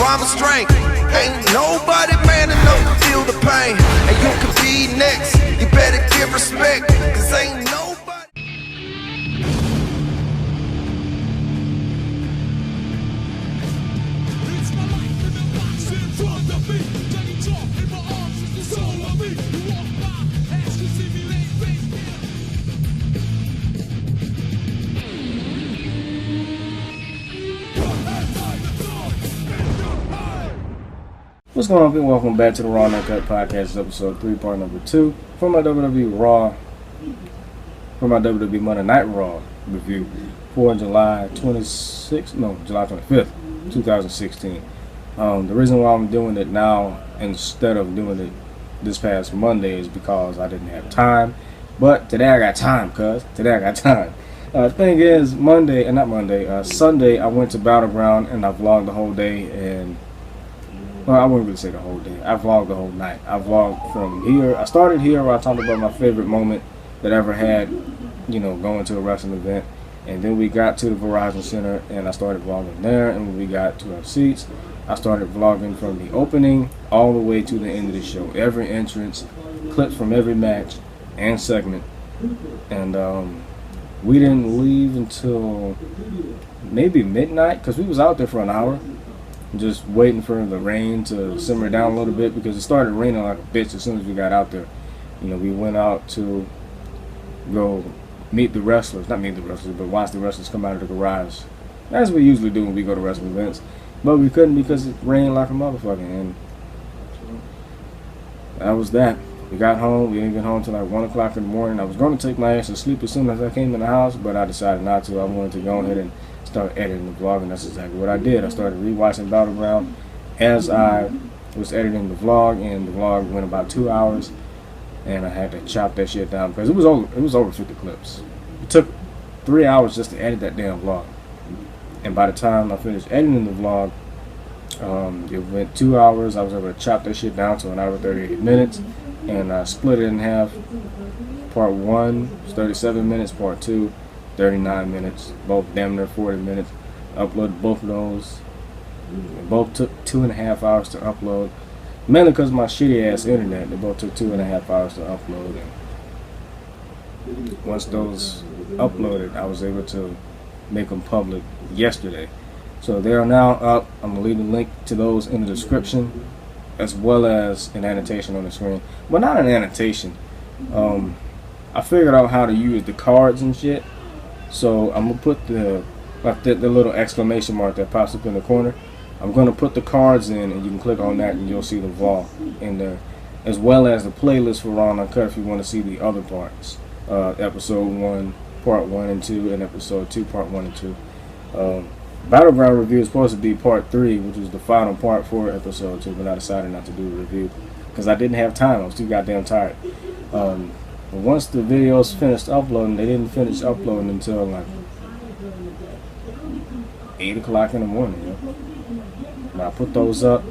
primal strength. Ain't nobody man enough to feel the pain. And you can be next. You better give respect, cause ain't nobody. What's going on, people? Welcome back to the Raw and UNCUT podcast, episode 3, part number 2, for my WWE Monday Night Raw review for July 25th, 2016. The reason why I'm doing it now instead of doing it this past Monday is because I didn't have time. But today I got time, Today I got time. The thing is, Sunday I went to Battleground and I vlogged the whole day, and well, I wouldn't really say the whole day. I vlogged the whole night. I vlogged from here. I started here where I talked about my favorite moment that I ever had, going to a wrestling event. And then we got to the Verizon Center and I started vlogging there. And when we got to our seats, I started vlogging from the opening all the way to the end of the show. Every entrance, clips from every match and segment. And we didn't leave until maybe midnight because we was out there for an hour. Just waiting for the rain to simmer down a little bit because it started raining like a bitch as soon as we got out there. We went out to go meet the wrestlers, not meet the wrestlers, but watch the wrestlers come out of the garage, as we usually do when we go to wrestling events. But we couldn't because it rained like a motherfucker, and that was that. We got home. We didn't get home till like 1 o'clock in the morning. I was going to take my ass to sleep as soon as I came in the house, but I decided not to. I wanted to go ahead and start editing the vlog, and that's exactly what I did. I started rewatching Battleground as I was editing the vlog, and the vlog went about 2 hours, and I had to chop that shit down because it was over 50 clips. It took 3 hours just to edit that damn vlog, and by the time I finished editing the vlog, it went 2 hours. I was able to chop that shit down to an hour 38 minutes, and I split it in half. Part 1 was 37 minutes, part 2 39 minutes, both damn near 40 minutes. Uploaded both of those. Both took 2.5 hours to upload. Mainly because of my shitty ass internet. They both took 2.5 hours to upload. And once those uploaded, I was able to make them public yesterday. So they are now up. I'm going to leave the link to those in the description, as well as an annotation on the screen. But not an annotation. I figured out how to use the cards and shit. So I'm going to put the little exclamation mark that pops up in the corner. I'm going to put the cards in, and you can click on that and you'll see the vlog in there, as well as the playlist for Raw and UNCUT if you want to see the other parts. Episode 1, part 1 and 2, and episode 2, part 1 and 2. Battleground review is supposed to be part 3, which was the final part for episode 2, but I decided not to do a review because I didn't have time. I was too goddamn tired. Once the videos finished uploading, they didn't finish uploading until like 8 o'clock in the morning. And I put those up,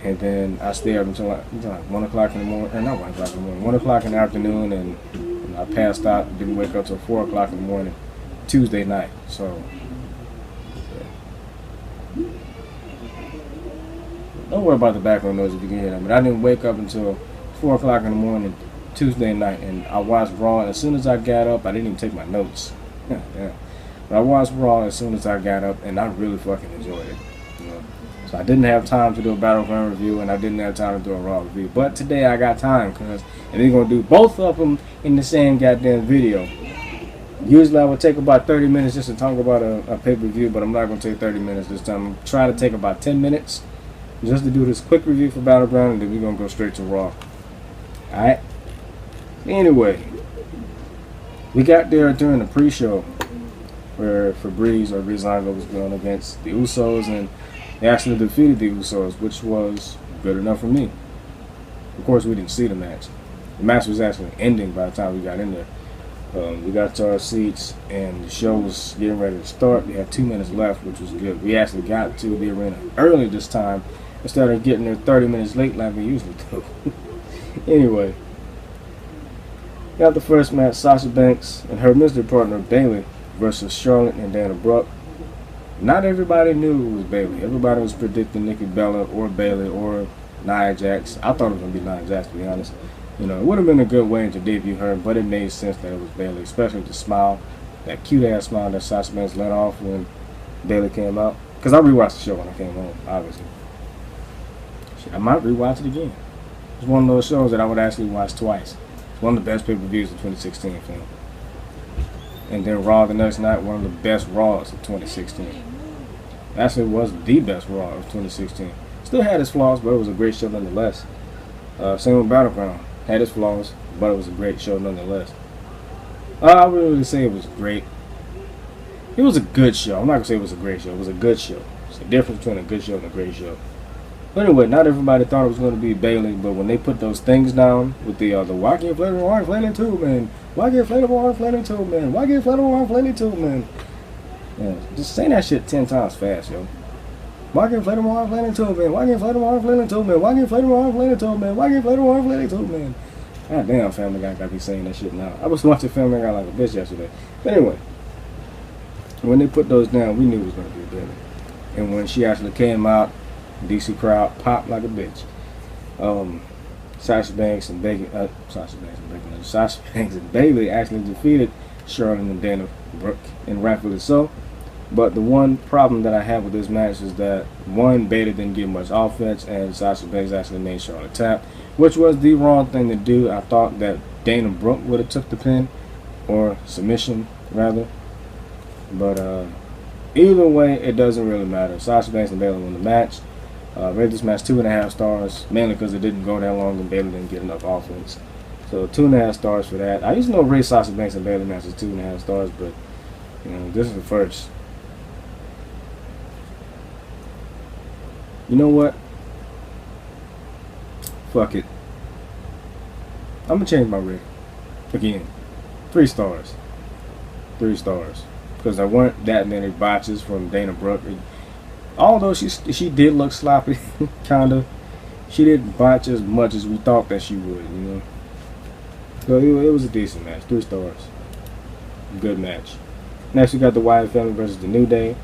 and then I stayed up until like 1 o'clock in the morning, not 1 o'clock in the morning, 1 o'clock in the afternoon, and I passed out, didn't wake up till 4 o'clock in the morning, Tuesday night. So, yeah. Don't worry about the background noise if you can hear them. But I didn't wake up until 4 o'clock in the morning, Tuesday night, and I watched Raw, and as soon as I got up, I didn't even take my notes. Yeah. But I watched Raw as soon as I got up, and I really fucking enjoyed it. So I didn't have time to do a Battleground review, and I didn't have time to do a Raw review. But today I got time, and they're going to do both of them in the same goddamn video. Usually I would take about 30 minutes just to talk about a pay-per-view, but I'm not going to take 30 minutes this time. I'm trying to take about 10 minutes just to do this quick review for Battleground, and then we're going to go straight to Raw. Alright? Anyway, we got there during the pre-show where Breezango was going against the Usos, and they actually defeated the Usos, which was good enough for me. Of course, we didn't see the match. The match was actually ending by the time we got in there. We got to our seats, and the show was getting ready to start. We had 2 minutes left, which was good. We actually got to the arena early this time instead of getting there 30 minutes late like we usually do. Anyway, got the first match, Sasha Banks and her mystery partner Bayley versus Charlotte and Dana Brooke. Not everybody knew it was Bayley. Everybody was predicting Nikki Bella or Bayley or Nia Jax. I thought it was going to be Nia Jax, to be honest. You know, it would have been a good way to debut her, but it made sense that it was Bayley, especially the smile, that cute-ass smile that Sasha Banks let off when Bayley came out. Because I rewatched the show when I came home, obviously. Shit, I might rewatch it again. It's one of those shows that I would actually watch twice. It's one of the best pay-per-views of 2016, film. And then Raw the next night, one of the best Raws of 2016. Actually, it was the best Raw of 2016. Still had its flaws, but it was a great show nonetheless. Same with Battleground. Had its flaws, but it was a great show nonetheless. I wouldn't really say it was great. It was a good show. I'm not going to say it was a great show. It was a good show. It's the difference between a good show and a great show. But anyway, not everybody thought it was going to be Bayley, but when they put those things down with the why get inflatable arm flailing too, man? Why get inflatable arm flailing too, man? Why get inflatable arm flailing too, man? Yeah, just say that shit 10 times fast, yo. Why get inflatable arm flailing too, man? Why get inflatable arm flailing too, man? Why get inflatable arm flailing too, man? Why get inflatable arm flailing too, man? God damn, Family Guy got me saying that shit now. I was watching Family Guy like a bitch yesterday. But anyway, when they put those down, we knew it was going to be Bayley. And when she actually came out, DC crowd popped like a bitch. Sasha Banks and Bayley actually defeated Charlotte and Dana Brooke, and rightfully so. But the one problem that I have with this match is that, one, Bayley didn't get much offense, and Sasha Banks actually made Charlotte tap, which was the wrong thing to do. I thought that Dana Brooke would have took the pin, or submission, rather. But either way, it doesn't really matter. Sasha Banks and Bayley won the match. Rated this match 2.5 stars, mainly because it didn't go that long and Bayley didn't get enough offense. So 2.5 stars for that. I used to know rate Sasha Banks and Bayley matches 2.5 stars, but you know, this is the first. You know what? Fuck it. I'm gonna change my rating again. 3 stars. 3 stars, because there weren't that many botches from Dana Brooke. Although she did look sloppy, kinda, she didn't botch as much as we thought that she would, you know. So it was a decent match. 3 stars. Good match. Next we got the Wyatt Family versus the New Day.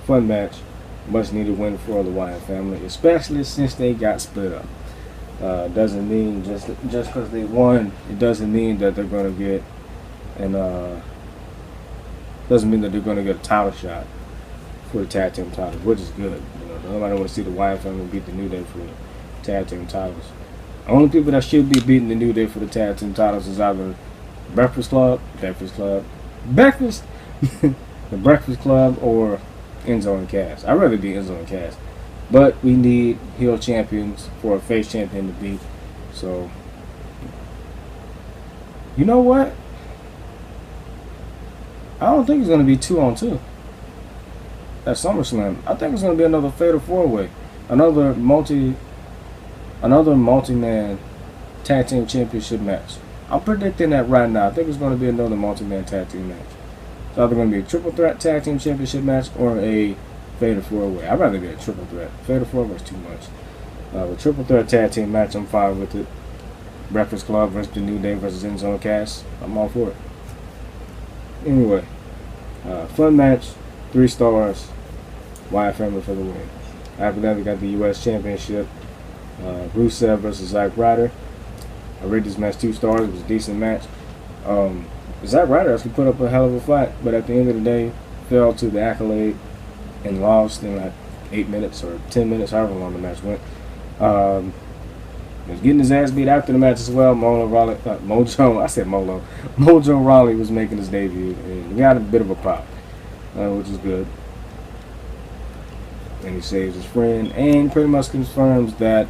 Fun match. Much needed win for the Wyatt Family, especially since they got split up. Doesn't mean just because they won, it doesn't mean that they're gonna get doesn't mean that they're gonna get a title shot for the tag team titles, which is good. You know, nobody want to see the Wyatt Family beat the New Day for the tag team titles. The only people that should be beating the New Day for the tag team titles is either the Breakfast Club, the Breakfast Club, or Enzo and Cass. I'd rather be Enzo and Cass, but we need heel champions for a face champion to beat. So, you know what? I don't think it's going to be 2-on-2 at SummerSlam. I think it's going to be another Fatal 4-Way, another multi-man tag team championship match. I'm predicting that right now. I think it's going to be another multi-man tag team match. It's either going to be a triple threat tag team championship match or a Fatal 4-Way. I'd rather be a triple threat. Fatal 4-Way is too much. The triple threat tag team match, I'm fine with it. Breakfast Club versus the New Day versus Enzo and Cass. I'm all for it. Anyway, fun match. 3 stars. Wyatt Family for the win. After that, we got the U.S. Championship. Rusev versus Zack Ryder. I rated this match 2 stars. It was a decent match. Zack Ryder actually put up a hell of a fight, but at the end of the day, fell to the accolade and lost in like 8 minutes or 10 minutes, however long the match went. He was getting his ass beat after the match as well. Mojo Rawley was making his debut, and he got a bit of a pop, which is good. And he saves his friend, and pretty much confirms that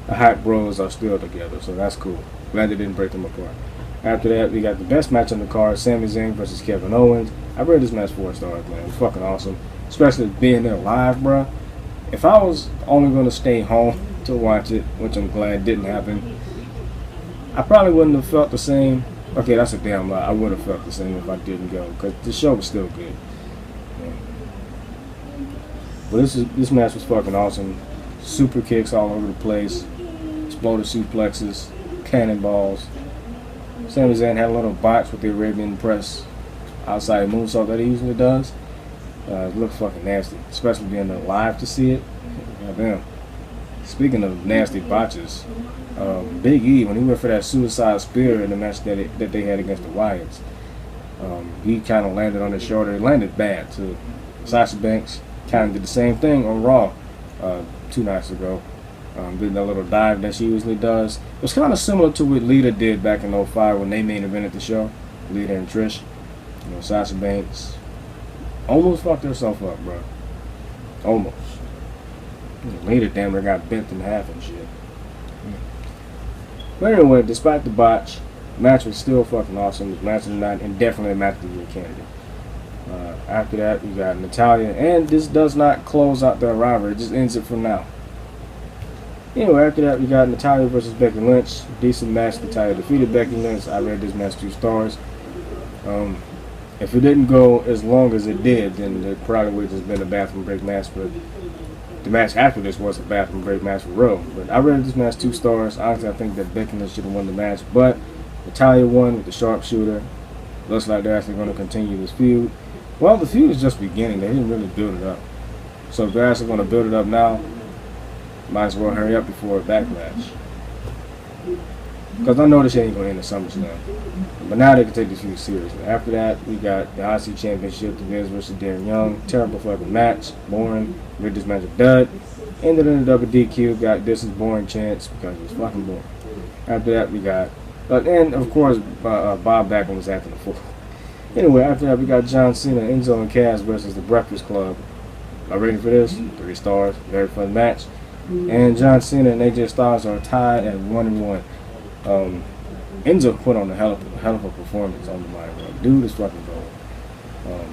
the Hype Bros are still together, so that's cool. Glad they didn't break them apart. After that, we got the best match on the card, Sami Zayn versus Kevin Owens. I rated this match 4 stars, man. It was fucking awesome, especially being there live, bruh. If I was only going to stay home to watch it, which I'm glad didn't happen, I probably wouldn't have felt the same. Okay, that's a damn lie. I would have felt the same if I didn't go, because the show was still good. But this match was fucking awesome. Super kicks all over the place, exploded suplexes, cannonballs. Sami Zayn had a little botch with the Arabian press outside moonsault that he usually does. It looks fucking nasty, especially being alive to see it. Goddamn. Speaking of nasty botches, Big E, when he went for that suicide spear in the match that they had against the Wyatts, he kind of landed on his shoulder. It landed bad too. Sasha Banks kind of did the same thing on Raw 2 nights ago. Did that little dive that she usually does. It was kind of similar to what Lita did back in 05 when they main evented the show. Lita and Trish. You know, Sasha Banks almost fucked herself up, bro. Almost. Lita damn near got bent in half and shit. But anyway, despite the botch, the match was still fucking awesome. It was match of the night and definitely a match of the year candidate. After that, we got Natalya, and this does not close out the rivalry. It just ends it for now. Anyway, after that, we got Natalya versus Becky Lynch. Decent match. Natalya defeated Becky Lynch. I rated this match 2 stars. If it didn't go as long as it did, then it probably would have just been a bathroom break match. But the match after this was a bathroom break match for real. But I rated this match 2 stars. Honestly, I think that Becky Lynch should have won the match. But Natalya won with the sharpshooter. Looks like they're actually going to continue this feud. Well, the feud is just beginning. They didn't really build it up. So if they're actually going to build it up now, might as well hurry up before a backlash. Because I know this ain't going to end at SummerSlam. But now they can take this feud seriously. After that, we got the IC Championship, The Miz versus Darren Young. Terrible fucking match. Boring. Rid this match a dud. Ended in a double DQ. Got this is boring chance because it was fucking boring. After that, we got... and, of course, Bob Backlund was after the fool. Anyway, after that, we got John Cena, Enzo, and Cass versus the Breakfast Club. Are ready for this? 3 stars. Very fun match. And John Cena and AJ Styles are tied at 1-1. Enzo put on a hell of a performance on the mic. Dude is fucking gold.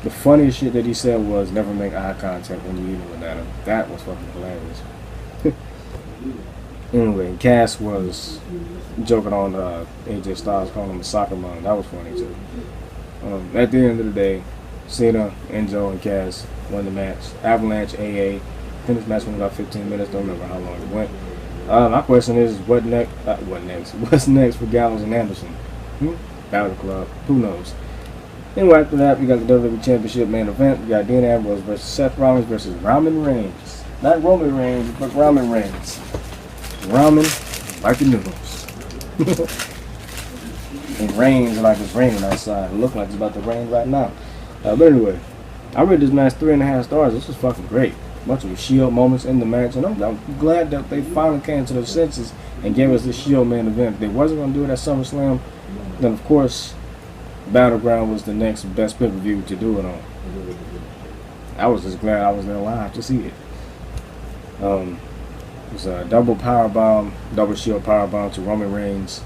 The funniest shit that he said was never make eye contact when you eating banana. That was fucking hilarious. Anyway, Cass was joking on AJ Styles, calling him a soccer mom. That was funny too. At the end of the day, Cena, Enzo, and Cass won the match. Avalanche, AA. I think this match went about 15 minutes. Don't remember how long it went. My question is, what's next? What's next for Gallows and Anderson? Battle Club. Who knows? Anyway, after that, we got the WWE Championship main event. We got Dean Ambrose versus Seth Rollins versus Roman Reigns. Not Roman Reigns, but Roman Reigns. Ramen like the noodles. It rains like it's raining outside. It looks like it's about to rain right now. But anyway, I rated this match 3.5 stars. This was fucking great. Bunch of Shield moments in the match, and I'm glad that they finally came to their senses and gave us this Shield main event. If they wasn't going to do it at SummerSlam, then of course Battleground was the next best pay-per-view to do it on. I was just glad I was there live to see it. It was a double powerbomb, double Shield powerbomb to Roman Reigns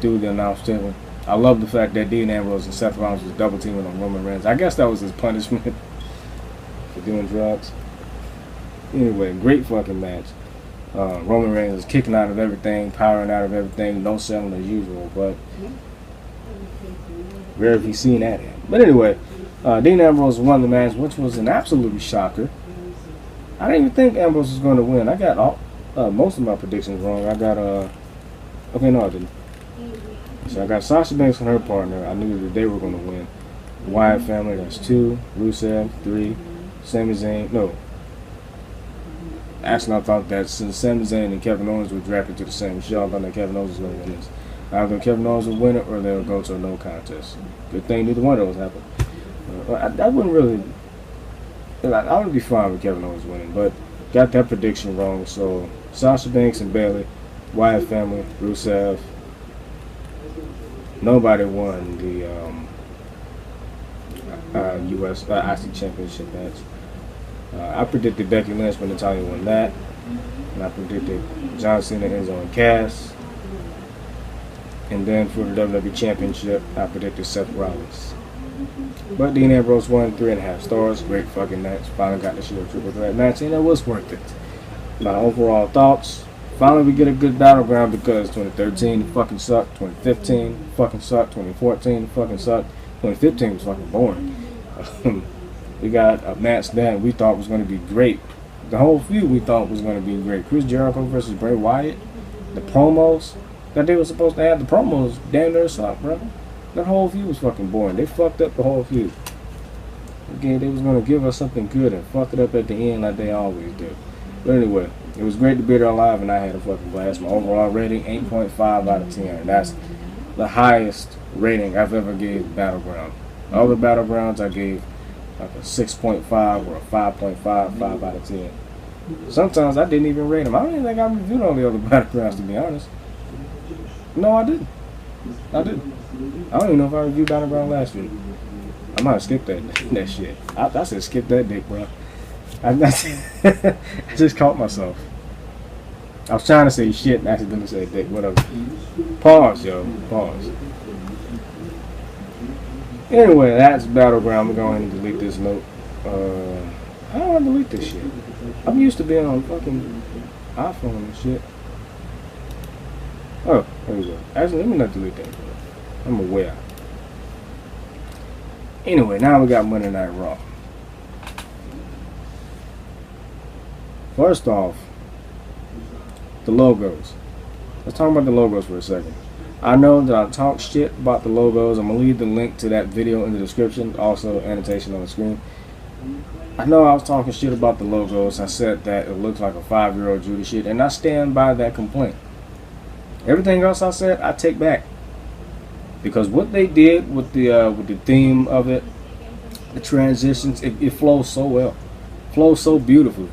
through the announce table. I love the fact that Dean Ambrose and Seth Rollins was double teaming on Roman Reigns. I guess that was his punishment for doing drugs. Anyway, great fucking match. Roman Reigns was kicking out of everything, powering out of everything, no selling as usual, but where have you seen that at? But anyway, Dean Ambrose won the match, which was an absolute shocker. I didn't even think Ambrose was going to win. I got most of my predictions wrong. I got, okay, no, I didn't. So I got Sasha Banks and her partner. I knew that they were going to win. Wyatt Family, that's 2. Rusev, 3. Sami Zayn, no. Actually, I thought that since Sami Zayn and Kevin Owens were drafted to the same show, I thought that Kevin Owens was going to win this. Either Kevin Owens would win it or they would go to a no contest. Good thing neither one of those happened. I wouldn't really... I would be fine with Kevin Owens winning, but got that prediction wrong. So Sasha Banks and Bayley, Wyatt Family, Rusev. Nobody won the U.S. IC Championship match. I predicted Becky Lynch when Natalya won that, and I predicted John Cena, Enzo, and Cass. And then for the WWE Championship, I predicted Seth Rollins. But Dean Ambrose won 3.5 stars. Great fucking match. Finally got the Shield triple threat match, and it was worth it. My overall thoughts. Finally, we get a good Battleground because 2013 fucking sucked. 2015 fucking sucked. 2014 fucking sucked. 2015 was fucking boring. We got a match that we thought was going to be great. The whole feud we thought was going to be great. Chris Jericho versus Bray Wyatt. The promos that they were supposed to have, the promos damn near sucked, bro. That whole feud was fucking boring. They fucked up the whole feud. Again, they was gonna give us something good and fuck it up at the end like they always do. But anyway, it was great to be there live, and I had a fucking blast. My overall rating 8.5 out of 10, and that's the highest rating I've ever gave Battleground. Other Battlegrounds I gave like a 6.5 or a 5.55 out of 10. Sometimes I didn't even rate them. I don't even think I reviewed all the other Battlegrounds, to be honest. No, I didn't. I don't even know if I reviewed Battleground last week. I might have skipped that shit. I said skip that dick, bro. I just caught myself. I was trying to say shit and accidentally said dick. Whatever. Pause, yo. Pause. Anyway, that's Battleground. I'm going to go ahead and delete this note. How do I delete this shit? I'm used to being on fucking iPhone and shit. Oh, there we go. Actually, let me not delete that. I'm aware. Anyway, now we got Monday Night Raw. First off, the logos. Let's talk about the logos for a second. I know that I talk shit about the logos. I'm going to leave the link to that video in the description. Also, annotation on the screen. I know I was talking shit about the logos. I said that it looks like a 5-year-old Judy shit. And I stand by that complaint. Everything else I said, I take back. Because what they did with the theme of it, the transitions, it flows so well. Flows so beautifully.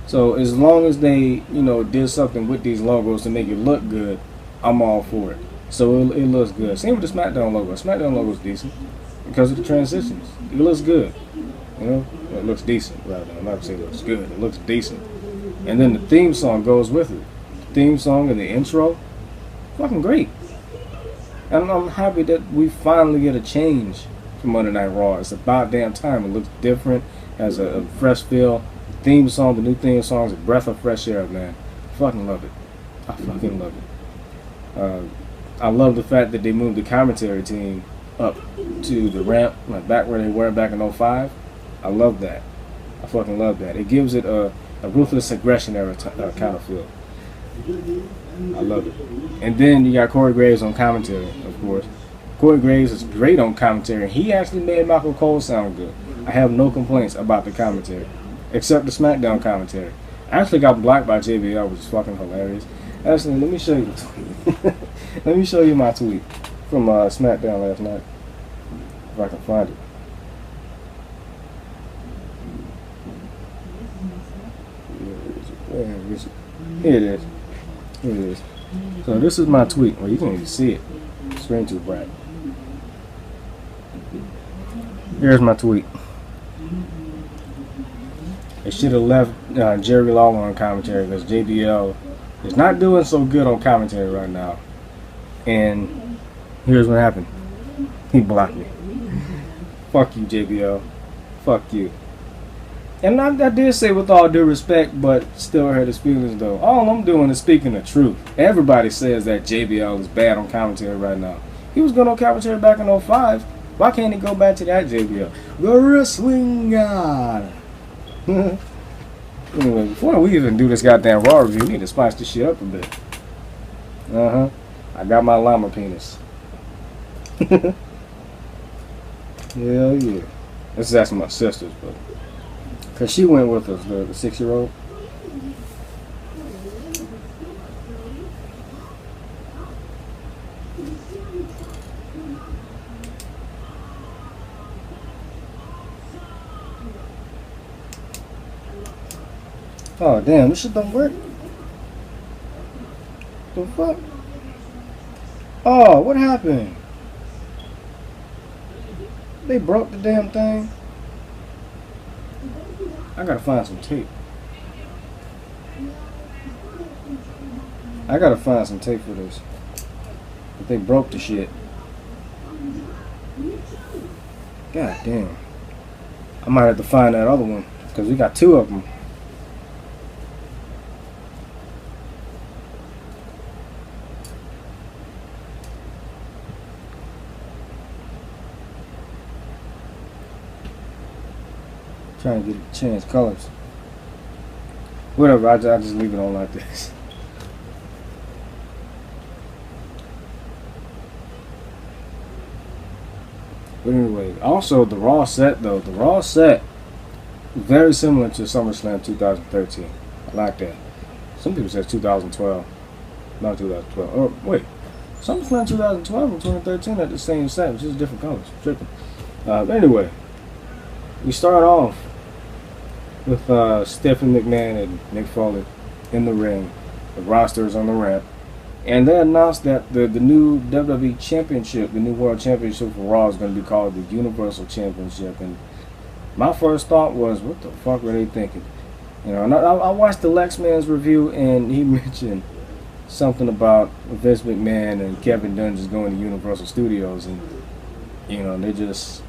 So as long as they, did something with these logos to make it look good, I'm all for it. So it looks good. Same with the SmackDown logo. SmackDown logo is decent because of the transitions. It looks good. It looks decent. Rather, I'm not gonna say it looks good. It looks decent. And then the theme song goes with it. The theme song and the intro, fucking great. And I'm happy that we finally get a change from Monday Night Raw. It's about damn time. It looks different, has a fresh feel. The theme song, the new theme song is a breath of fresh air, man. I fucking love it. I fucking love it. I love the fact that they moved the commentary team up to the ramp, like back where they were back in 05. I love that. I fucking love that. It gives it a ruthless aggression era kind of feel. I love it. And then you got Corey Graves on commentary, of course. Corey Graves is great on commentary. He actually made Michael Cole sound good. I have no complaints about the commentary, except the SmackDown commentary. I actually got blocked by JBL, which is fucking hilarious. Actually, let me show you the tweet. Let me show you my tweet from SmackDown last night, if I can find it. Where is it? Here it is. Here it is. So this is my tweet. Well, you can't even see it. Screen too bright. Here's my tweet. They should have left Jerry Lawler on commentary because JBL is not doing so good on commentary right now. And here's what happened. He blocked me. Fuck you, JBL. Fuck you. And I did say with all due respect, but still hurt his feelings though. All I'm doing is speaking the truth. Everybody says that JBL is bad on commentary right now. He was good on commentary back in 05. Why can't he go back to that JBL? The wrestling god. Anyway, before we even do this goddamn Raw review, we need to spice this shit up a bit. I got my llama penis. Hell yeah. This is actually my sister's, but because she went with us, the 6-year-old. Oh damn, this shit don't work. The fuck? Oh, what happened? They broke the damn thing. I gotta find some tape. I gotta find some tape for this. But they broke the shit. God damn. I might have to find that other one because we got 2 of them. Trying to get it to change colors. Whatever, I just leave it on like this. But anyway, also the Raw set though. The Raw set very similar to SummerSlam 2013. I like that. Some people say 2012. Not 2012. Oh, wait. SummerSlam 2012 and 2013 had the same set, which is different colors. Tripping. Anyway, we start off with Stephanie McMahon and Mick Foley in the ring. The roster is on the ramp. And they announced that the new WWE Championship, the new World Championship for Raw, is going to be called the Universal Championship. And my first thought was, what the fuck were they thinking? You know, and I watched the Lex Man's review, and he mentioned something about Vince McMahon and Kevin Dunn just going to Universal Studios, and you know, they just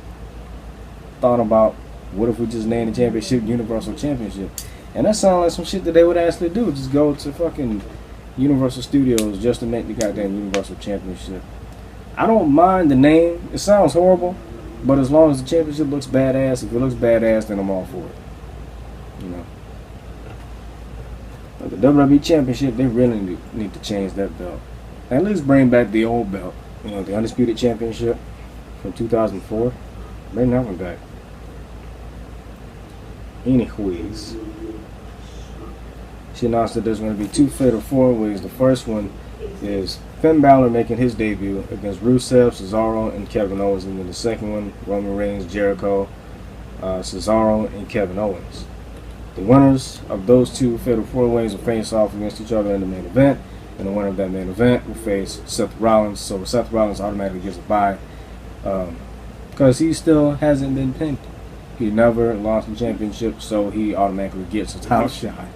thought about, what if we just named the championship Universal Championship? And that sounded like some shit that they would actually do. Just go to fucking Universal Studios just to make the goddamn Universal Championship. I don't mind the name. It sounds horrible, but as long as the championship looks badass, if it looks badass, then I'm all for it. You know. But the WWE Championship, they really need to change that belt. At least bring back the old belt. You know, the Undisputed Championship from 2004. Bring that one back. Anyways, she announced that there's going to be 2 fatal 4-ways. The first one is Finn Balor making his debut against Rusev, Cesaro, and Kevin Owens. And then the second one, Roman Reigns, Jericho, Cesaro, and Kevin Owens. The winners of those 2 fatal 4-ways will face off against each other in the main event. And the winner of that main event will face Seth Rollins. So Seth Rollins automatically gets a bye. Because he still hasn't been pinned. He never lost the championship, so he automatically gets a title shot.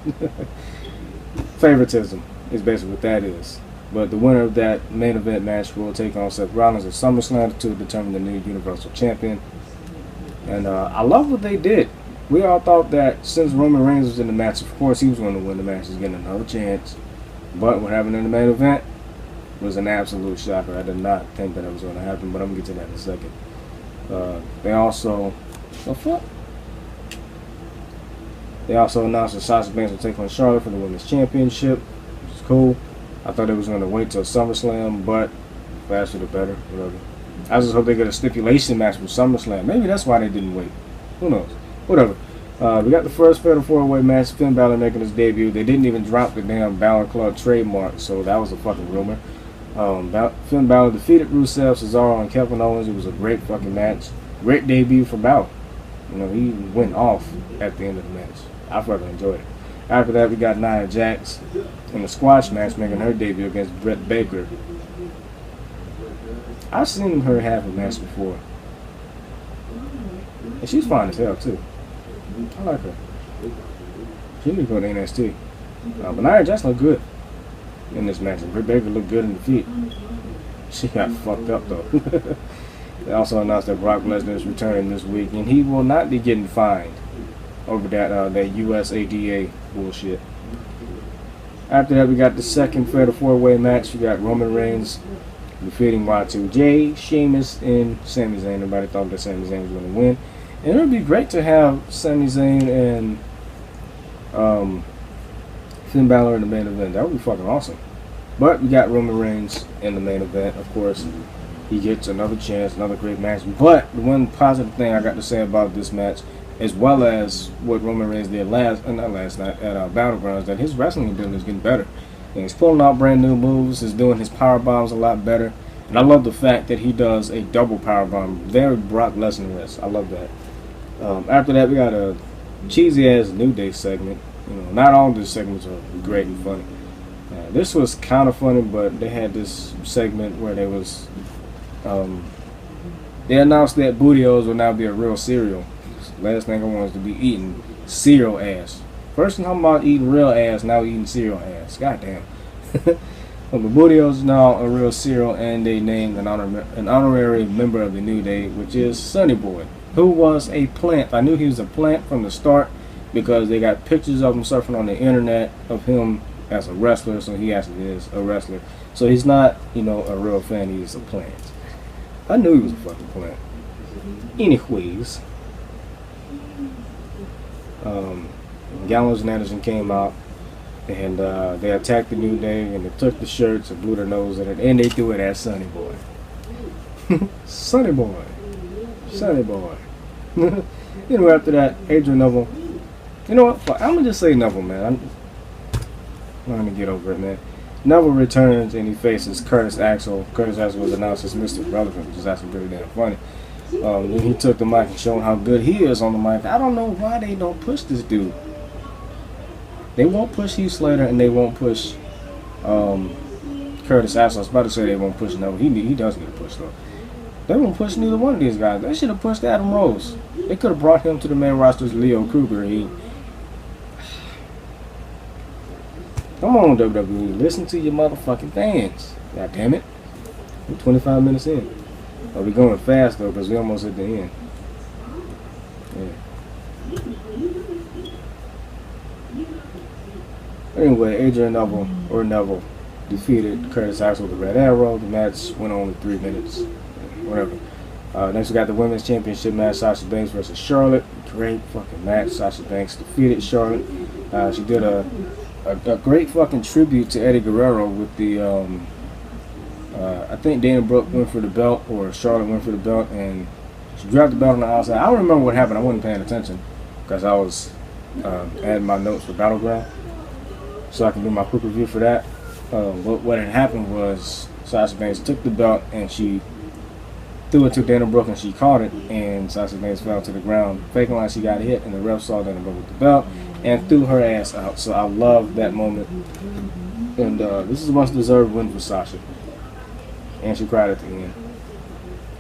Favoritism is basically what that is. But the winner of that main event match will take on Seth Rollins at SummerSlam to determine the new Universal Champion. And I love what they did. We all thought that since Roman Reigns was in the match, of course he was going to win the match. He's getting another chance. But what happened in the main event was an absolute shocker. I did not think that it was going to happen, but I'm going to get to that in a second. They also... The fuck? They also announced that Sasha Banks will take on Charlotte for the Women's Championship, which is cool. I thought it was going to wait till SummerSlam, but faster the better, whatever. I just hope they get a stipulation match for SummerSlam. Maybe that's why they didn't wait. Who knows? Whatever. We got the first Fatal 4-Way match, Finn Balor making his debut. They didn't even drop the damn Balor Club trademark, so that was a fucking rumor. Finn Balor defeated Rusev, Cesaro, and Kevin Owens. It was a great fucking match. Great debut for Balor. You know, he went off at the end of the match. I fucking enjoyed it. After that, we got Nia Jax in the squash match making her debut against Britt Baker. I've seen her have a match before. And she's fine as hell, too. I like her. She need to go to NXT. But Nia Jax looked good in this match. And Britt Baker looked good in the feet. She got fucked up, though. They also announced that Brock Lesnar is returning this week, and he will not be getting fined over that USADA bullshit. After that, we got the second Fatal 4-Way match. We got Roman Reigns defeating Y2J, Sheamus, and Sami Zayn. Nobody thought that Sami Zayn was going to win. And it would be great to have Sami Zayn and Finn Balor in the main event. That would be fucking awesome. But we got Roman Reigns in the main event, of course. He gets another chance, another great match. But the one positive thing I got to say about this match, as well as what Roman Reigns did not last night at Battleground, is that his wrestling ability is getting better. And he's pulling out brand new moves. He's doing his power bombs a lot better. And I love the fact that he does a double power bomb. Very Brock Lesnar-esque. I love that. After that, we got a cheesy ass New Day segment. You know, not all of these segments are great and funny. This was kind of funny, but they had this segment where they was. They announced that Booty-O's will now be a real cereal. Last thing I want is to be eating cereal ass. First I'm talking about eating real ass, now eating cereal ass. Goddamn. But Booty-O's is now a real cereal, and they named an honorary member of the New Day, which is Sonny Boy, who was a plant. I knew he was a plant from the start because they got pictures of him surfing on the internet of him as a wrestler, so he actually is a wrestler. So he's not, you know, a real fan, he's a plant. I knew he was a fucking plant. Anyways, Gallows and Anderson came out, and they attacked the New Day, and they took the shirts and blew their nose in it, and they threw it at Sonny Boy. Sonny Boy. Sonny boy. Anyway, after that, Adrian Neville. You know what? Fuck, I'm gonna just say Neville, man. I'm gonna get over it, man. Neville returns and he faces Curtis Axel. Curtis Axel was announced as Mr. Relevant, which is actually pretty damn funny. When he took the mic and showed how good he is on the mic, I don't know why they don't push this dude. They won't push Heath Slater and they won't push Curtis Axel. I was about to say they won't push Neville. He does get a push though. They won't push neither one of these guys. They should have pushed Adam Rose. They could have brought him to the main roster as Leo Kruger. Come on, WWE. Listen to your motherfucking fans. God damn it. We're 25 minutes in. We're going fast though because we're almost at the end. Yeah. Anyway, Adrian Neville defeated Curtis Axel with the Red Arrow. The match went on 3 minutes. Whatever. Next we got the Women's Championship match, Sasha Banks versus Charlotte. Great fucking match. Sasha Banks defeated Charlotte. She did a great fucking tribute to Eddie Guerrero with the I think Dana Brooke went for the belt or Charlotte went for the belt and she dropped the belt on the outside. I don't remember what happened. I wasn't paying attention because I was adding my notes for Battleground so I can do my quick review for that. What had happened was Sasha Banks took the belt and she threw it to Dana Brooke and she caught it and Sasha Banks fell to the ground faking like she got hit and the ref saw Dana Brooke with the belt and threw her ass out. So I love that moment and this is a much deserved win for Sasha and she cried at the end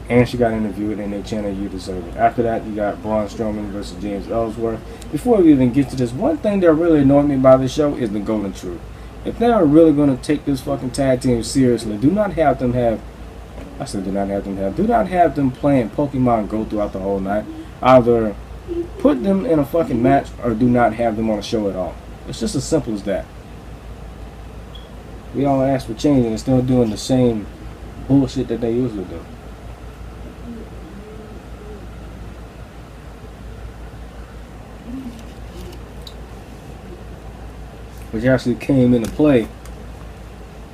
and she got interviewed and they chanted "You deserve it." After that you got Braun Strowman versus James Ellsworth. Before we even get to this, one thing that really annoyed me about this show is the Golden Truth. If they are really going to take this fucking tag team seriously, do not have them playing Pokemon Go throughout the whole night. Either put them in a fucking match or do not have them on a show at all. It's just as simple as that. We all ask for change and they're still doing the same bullshit that they usually do. Which actually came into play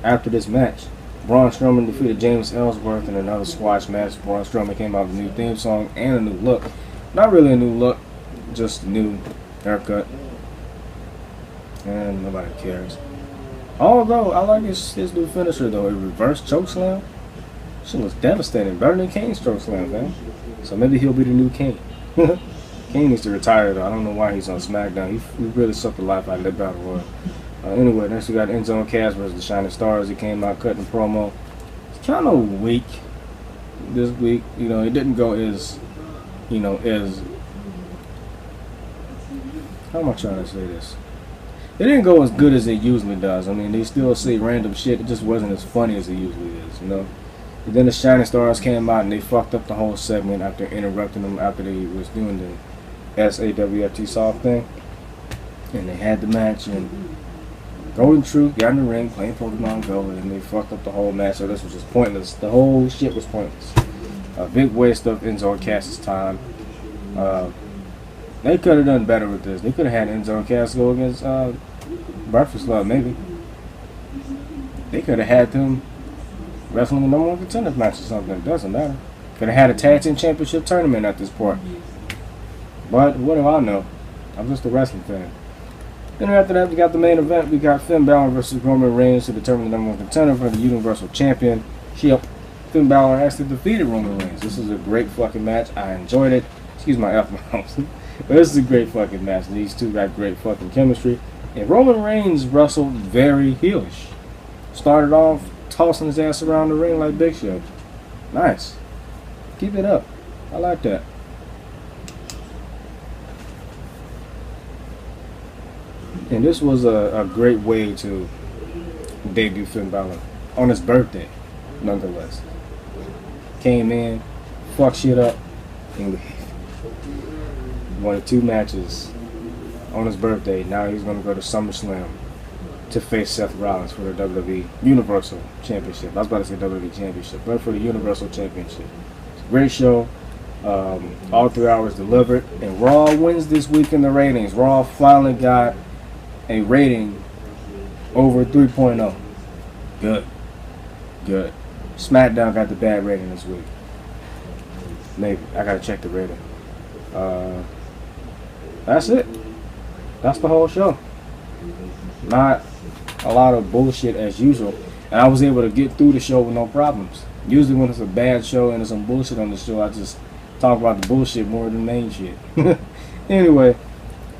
after this match. Braun Strowman defeated James Ellsworth in another squash match. Braun Strowman came out with a new theme song and a new look. Not really a new look, just a new haircut. And nobody cares. Although, I like his new finisher though, a reverse chokeslam. Shit was devastating. Better than Kane's chokeslam, man. So maybe he'll be the new Kane. Kane needs to retire though. I don't know why he's on SmackDown. He really sucked the life out of that battle royal. Anyway, next we got Enzo and Cass versus the Shining Stars. He came out cutting promo. It's kind of weak this week. You know, it didn't go as how am I trying to say this? It didn't go as good as it usually does. I mean, they still say random shit. It just wasn't as funny as it usually is, you know. And then the Shining Stars came out and they fucked up the whole segment after interrupting them after they was doing the SAWFT soft thing. And they had the match and Golden Truth got in the ring playing Pokemon Go and they fucked up the whole match. So this was just pointless. The whole shit was pointless. A big waste of Enzo and Cass's time. They could have done better with this. They could have had Enzo and Cass go against Breakfast Club, maybe. They could have had them wrestling the #1 contenders match or something. It doesn't matter. Could have had a tag team championship tournament at this point. But what do I know? I'm just a wrestling fan. Then after that, we got the main event. We got Finn Balor versus Roman Reigns to determine the #1 contender for the Universal Championship. Finn Balor actually defeated Roman Reigns. This is a great fucking match. I enjoyed it. Excuse my F-bombs. But this is a great fucking match. These two got great fucking chemistry. And Roman Reigns wrestled very heelish. Started off tossing his ass around the ring like Big Show. Nice. Keep it up. I like that. And this was a great way to debut Finn Balor on his birthday, nonetheless. Came in, fucked shit up, and leave. Won 2 matches on his birthday. Now he's going to go to SummerSlam to face Seth Rollins for the WWE Universal Championship. I was about to say WWE Championship, but for the Universal Championship. It's a great show. All 3 hours delivered. And Raw wins this week in the ratings. Raw finally got a rating over 3.0. Good. SmackDown got the bad rating this week. Maybe. I gotta check the rating. That's it. That's the whole show. Not a lot of bullshit as usual. And I was able to get through the show with no problems. Usually when it's a bad show and there's some bullshit on the show, I just talk about the bullshit more than the main shit. Anyway,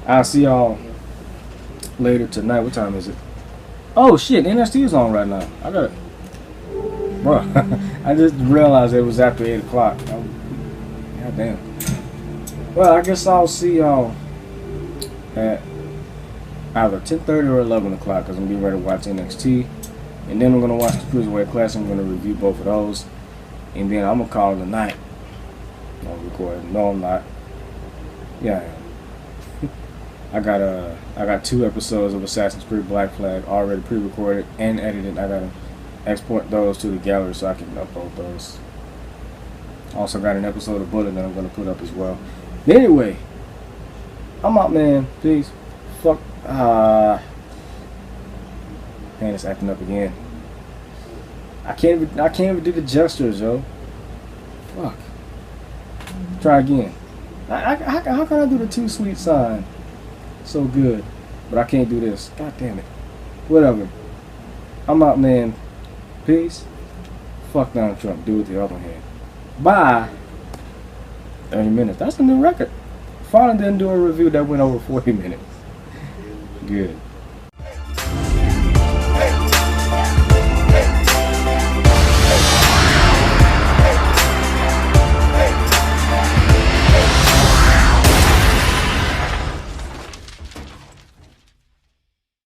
I'll see y'all later tonight. What time is it? Oh shit, NXT is on right now. I got it. Bro, I just realized it was after 8 o'clock. God damn. Well, I guess I'll see y'all at either 10:30 or 11 o'clock because I'm getting ready to watch NXT. And then I'm going to watch the Cruiserweight Classic. I'm going to review both of those. And then I'm going to call it a night. I'm recording. No, I'm not. Yeah, I am. I got 2 episodes of Assassin's Creed Black Flag already pre-recorded and edited. I got to export those to the gallery so I can upload those. Also got an episode of Bullet that I'm going to put up as well. Anyway, I'm out, man. Peace. Fuck. Man, it's acting up again. I can't even do the gestures, yo. Fuck. Try again. How can I do the too sweet sign so good, but I can't do this? God damn it. Whatever. I'm out, man. Peace. Fuck Donald Trump. Do it with the other hand. Bye. 30 minutes. That's a new record. Finally didn't do a review that went over 40 minutes. Good.